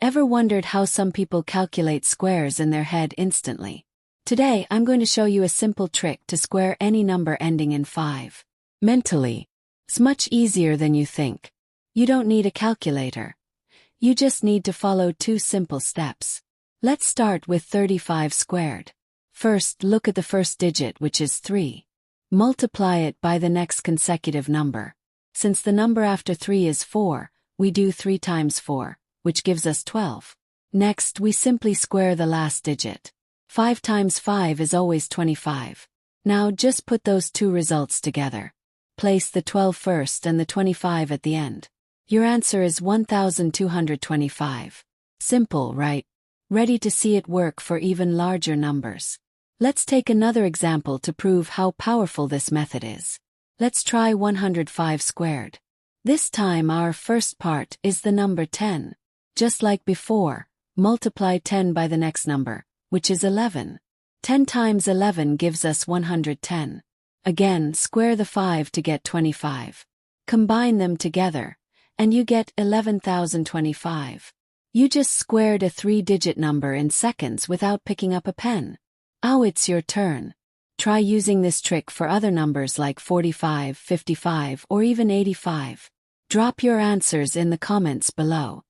Ever wondered how some people calculate squares in their head instantly? Today I'm going to show you a simple trick to square any number ending in 5. Mentally. It's much easier than you think. You don't need a calculator. You just need to follow 2 simple steps. Let's start with 35 squared. First, look at the first digit, which is 3. Multiply it by the next consecutive number. Since the number after 3 is 4, we do 3 times 4, which gives us 12. Next, we simply square the last digit. 5 times 5 is always 25. Now just put those 2 results together. Place the 12 first and the 25 at the end. Your answer is 1225. Simple, right? Ready to see it work for even larger numbers. Let's take another example to prove how powerful this method is. Let's try 105 squared. This time our first part is the number 10. Just like before, multiply 10 by the next number, which is 11. 10 times 11 gives us 110. Again, square the 5 to get 25. Combine them together, and you get 11,025. You just squared a 3-digit number in seconds without picking up a pen. Now it's your turn. Try using this trick for other numbers like 45, 55, or even 85. Drop your answers in the comments below.